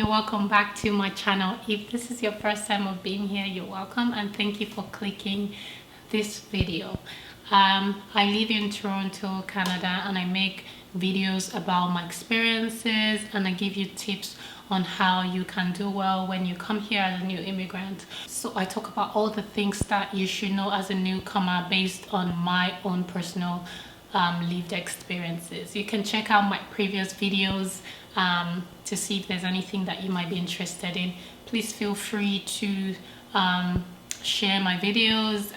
you're welcome back to my channel. If this is your first time of being here, you're welcome and thank you for clicking this video. I live in Toronto, Canada, and I make videos about my experiences and I give you tips on how you can do well when you come here as a new immigrant. So I talk about all the things that you should know as a newcomer based on my own personal lived experiences. You can check out my previous videos to see if there's anything that you might be interested in. Please feel free to share my videos,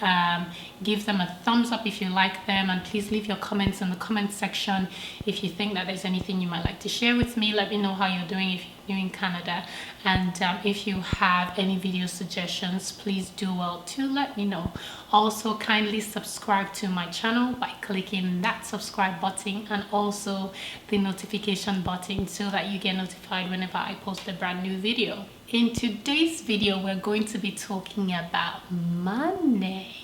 give them a thumbs up if you like them, and please leave your comments in the comment section if you think that there's anything you might like to share with me. Let me know how you're doing if you're new in Canada, and if you have any video suggestions, please do well to let me know. Also, kindly subscribe to my channel by clicking that subscribe button and also the notification button so that you get notified whenever I post a brand new video. In today's video, we're going to be talking about money.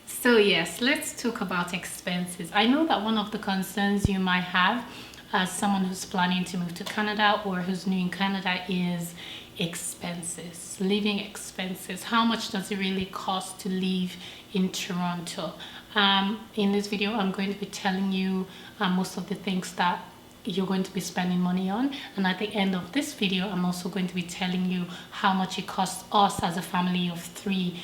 So yes, let's talk about expenses. I know that one of the concerns you might have as someone who's planning to move to Canada or who's new in Canada is expenses, living expenses. How much does it really cost to live in Toronto? In this video, I'm going to be telling you most of the things that you're going to be spending money on, and at the end of this video I'm also going to be telling you how much it costs us as a family of 3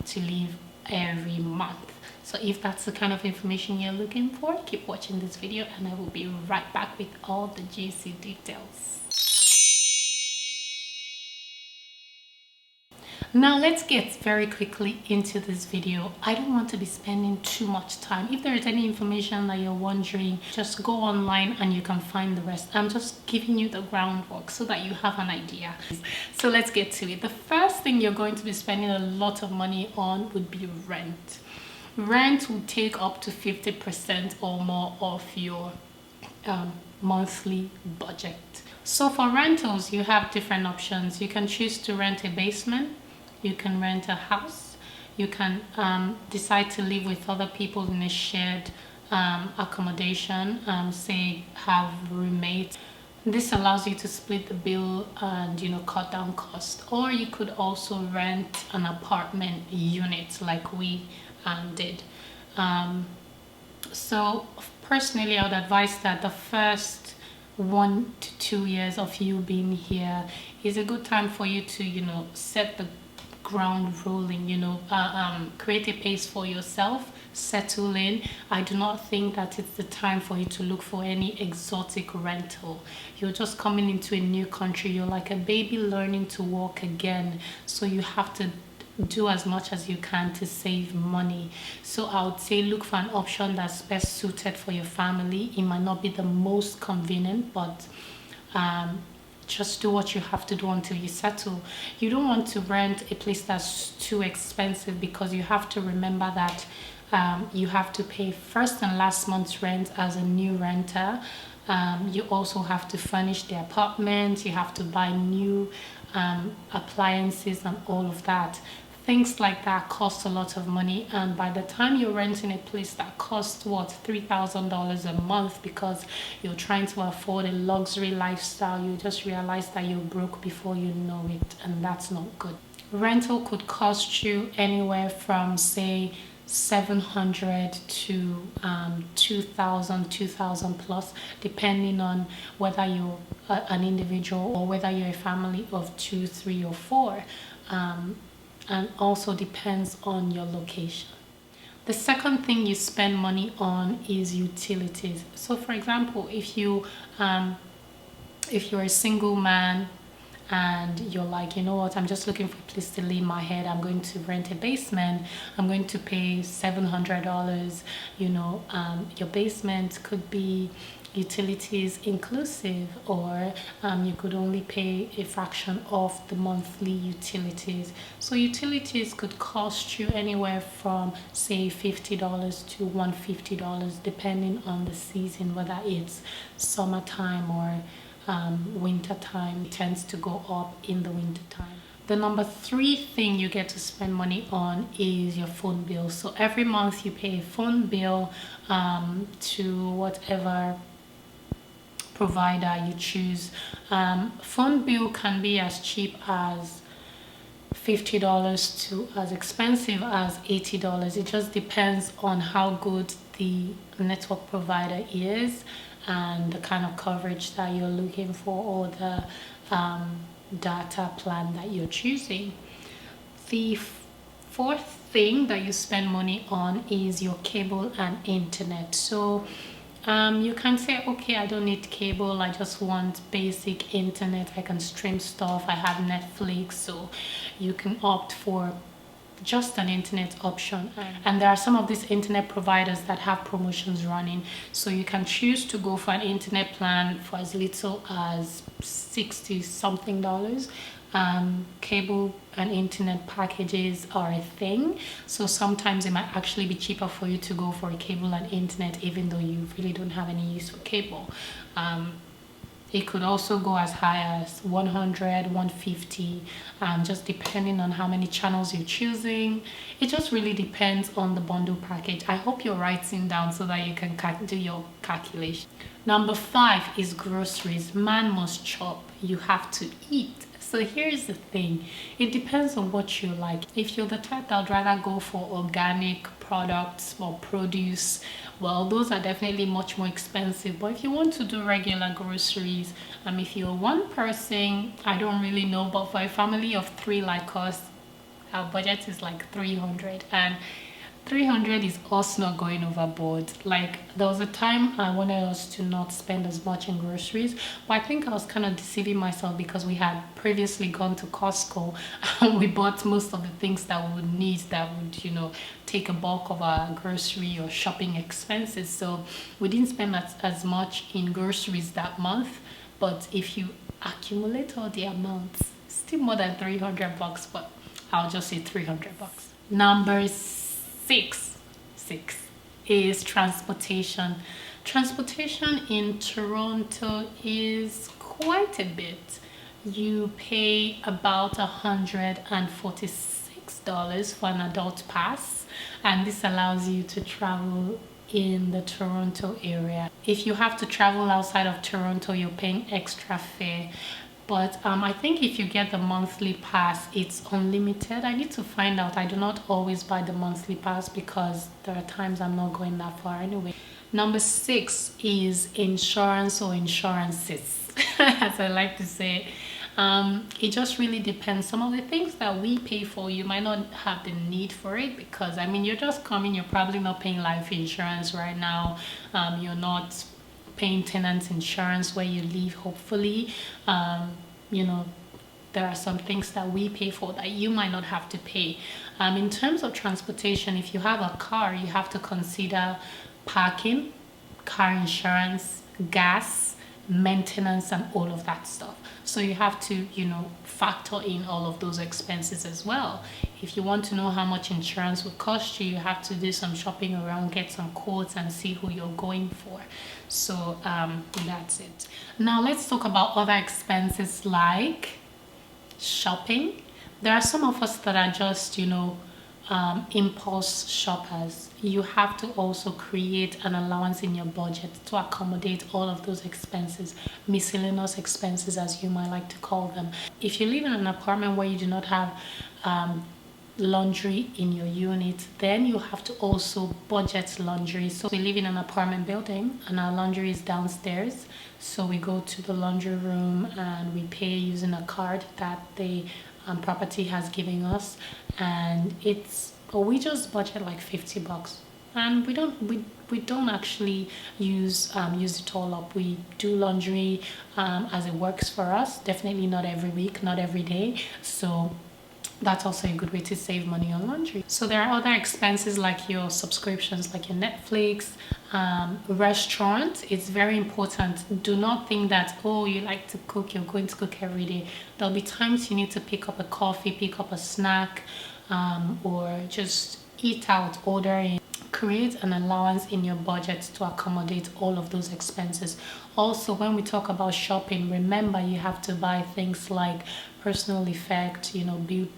to live every month. So if that's the kind of information you're looking for, keep watching this video and I will be right back with all the juicy details. Now let's get very quickly into this video. I don't want to be spending too much time. If there is any information that you're wondering, just go online and you can find the rest. I'm just giving you the groundwork so that you have an idea. So let's get to it. The first thing you're going to be spending a lot of money on would be rent. Rent will take up to 50% or more of your monthly budget. So for rentals, you have different options. You can choose to rent a basement. You can rent a house. You can decide to live with other people in a shared accommodation, say have roommates. This allows you to split the bill and cut down cost. Or you could also rent an apartment unit like we did. So personally, I would advise that the first 1 to 2 years of you being here is a good time for you to set the ground rolling, create a pace for yourself, settle in. I do not think that it's the time for you to look for any exotic rental. You're just coming into a new country. You're like a baby learning to walk again, so you have to do as much as you can to save money. So I would say look for an option that's best suited for your family. It might not be the most convenient, but just do what you have to do until you settle. You don't want to rent a place that's too expensive, because you have to remember that you have to pay first and last month's rent as a new renter. You also have to furnish the apartment. You have to buy new appliances and all of that. Things like that cost a lot of money, and by the time you're renting a place that costs $3,000 a month because you're trying to afford a luxury lifestyle, you just realize that you're broke before you know it, and that's not good. Rental could cost you anywhere from say $700 to $2,000 plus, depending on whether you're an individual or whether you're a family of 2, 3, or 4. And also depends on your location. The second thing you spend money on is utilities. So for example, if you're a single man and you're like, you know what, I'm just looking for a place to lay my head, I'm going to rent a basement, I'm going to pay $700. Your basement could be utilities inclusive, or you could only pay a fraction of the monthly utilities. So utilities could cost you anywhere from say $50 to $150, depending on the season, whether it's summertime or winter time. It tends to go up in the winter time. The number 3 thing you get to spend money on is your phone bill. So every month you pay a phone bill to whatever provider you choose. Phone bill can be as cheap as $50 to as expensive as $80. It just depends on how good the network provider is and the kind of coverage that you're looking for, or the data plan that you're choosing. The fourth thing that you spend money on is your cable and internet. So you can say, okay, I don't need cable, I just want basic internet, I can stream stuff, I have Netflix. So you can opt for just an internet option, and there are some of these internet providers that have promotions running, so you can choose to go for an internet plan for as little as 60 something dollars. Cable and internet packages are a thing, so sometimes it might actually be cheaper for you to go for a cable and internet even though you really don't have any use for cable. It could also go as high as 100, 150, just depending on how many channels you're choosing. It just really depends on the bundle package. I hope you're writing down so that you can do your calculation. Number 5 is groceries. Man must chop. You have to eat. So here's the thing, it depends on what you like. If you're the type that would rather go for organic products or produce, well, those are definitely much more expensive. But if you want to do regular groceries, if you're one person, I don't really know, but for a family of 3 like us, our budget is like 300, and 300 is us not going overboard. Like, there was a time I wanted us to not spend as much in groceries, but I think I was kind of deceiving myself because we had previously gone to Costco and we bought most of the things that we would need, that would, take a bulk of our grocery or shopping expenses. So we didn't spend as much in groceries that month. But if you accumulate all the amounts, still more than 300 bucks, but I'll just say 300 bucks. Number six is transportation. Transportation in Toronto is quite a bit. You pay about $146 for an adult pass, and this allows you to travel in the Toronto area. If you have to travel outside of Toronto, you're paying extra fare. But I think if you get the monthly pass, it's unlimited. I need to find out. I do not always buy the monthly pass because there are times I'm not going that far anyway. Number 6 is insurance, or insurances, as I like to say. It just really depends. Some of the things that we pay for, you might not have the need for it, because you're just coming, you're probably not paying life insurance right now. You're not paying tenant insurance where you live, hopefully. There are some things that we pay for that you might not have to pay. In terms of transportation, if you have a car, you have to consider parking, car insurance, gas, maintenance, and all of that stuff. So you have to, factor in all of those expenses as well. If you want to know how much insurance will cost you, you have to do some shopping around, get some quotes, and see who you're going for. So that's it. Now let's talk about other expenses like shopping. There are some of us that are just, impulse shoppers. You have to also create an allowance in your budget to accommodate all of those expenses, miscellaneous expenses as you might like to call them. If you live in an apartment where you do not have laundry in your unit, then you have to also budget laundry. So we live in an apartment building and our laundry is downstairs, so we go to the laundry room and we pay using a card that the property has given us, and we just budget like 50 bucks, and we don't actually use it all up. We do laundry as it works for us, definitely not every week, not every day. So that's also a good way to save money on laundry. So there are other expenses like your subscriptions, like your Netflix, restaurant. It's very important. Do not think that, oh, you like to cook, you're going to cook every day. There'll be times you need to pick up a coffee, pick up a snack, or just eat out, order in. Create an allowance in your budget to accommodate all of those expenses. Also, when we talk about shopping, remember you have to buy things like personal effect,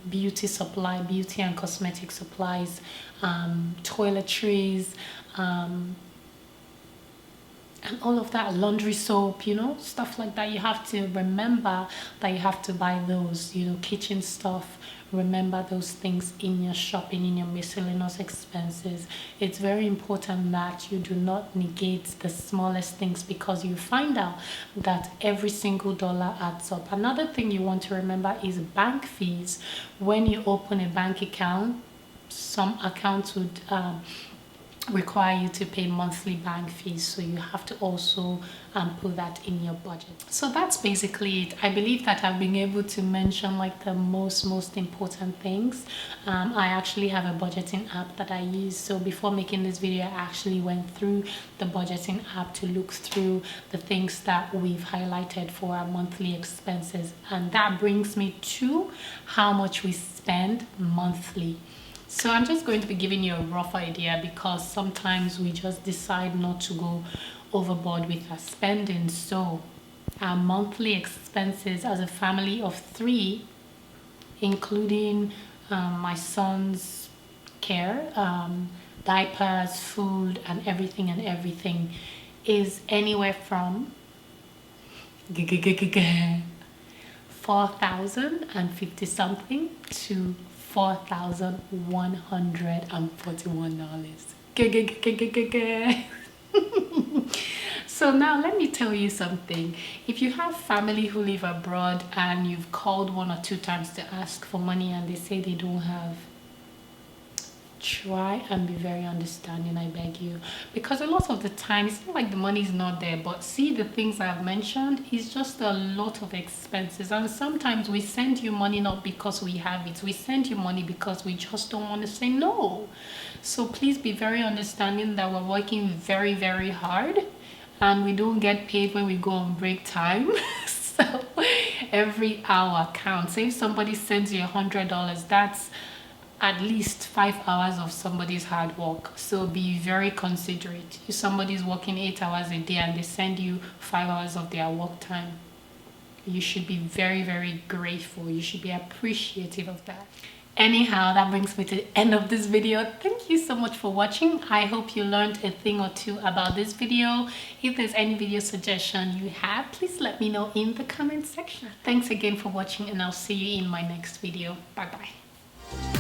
beauty supply, beauty and cosmetic supplies, toiletries, and and all of that, laundry soap, you know, stuff like that. You have to remember that you have to buy those, you know, kitchen stuff. Remember those things in your shopping, in your miscellaneous expenses. It's very important that you do not negate the smallest things, because you find out that every single dollar adds up. Another thing you want to remember is bank fees. When you open a bank account, some accounts would require you to pay monthly bank fees, so you have to also put that in your budget. So that's basically it. I believe that I've been able to mention like the most important things. I actually have a budgeting app that I use, so before making this video I actually went through the budgeting app to look through the things that we've highlighted for our monthly expenses, and that brings me to how much we spend monthly. So I'm just going to be giving you a rough idea, because sometimes we just decide not to go overboard with our spending. So our monthly expenses as a family of 3, including my son's care, diapers, food, and everything is anywhere from 4,050 something to $4,141. So now let me tell you something. If you have family who live abroad and you've called 1 or 2 times to ask for money and they say they don't have, try and be very understanding, I beg you, because a lot of the time it's not like the money is not there, but see, the things I've mentioned is just a lot of expenses, and sometimes we send you money not because we have it, we send you money because we just don't want to say no. So please be very understanding that we're working very hard and we don't get paid when we go on break time. So every hour counts. Say if somebody sends you $100, that's at least 5 hours of somebody's hard work. So be very considerate. If somebody's working 8 hours a day and they send you 5 hours of their work time, you should be very grateful. You should be appreciative of that. Anyhow, that brings me to the end of this video. Thank you so much for watching. I hope you learned a thing or two about this video. If there's any video suggestion you have, please let me know in the comment section. Thanks again for watching, and I'll see you in my next video. Bye bye.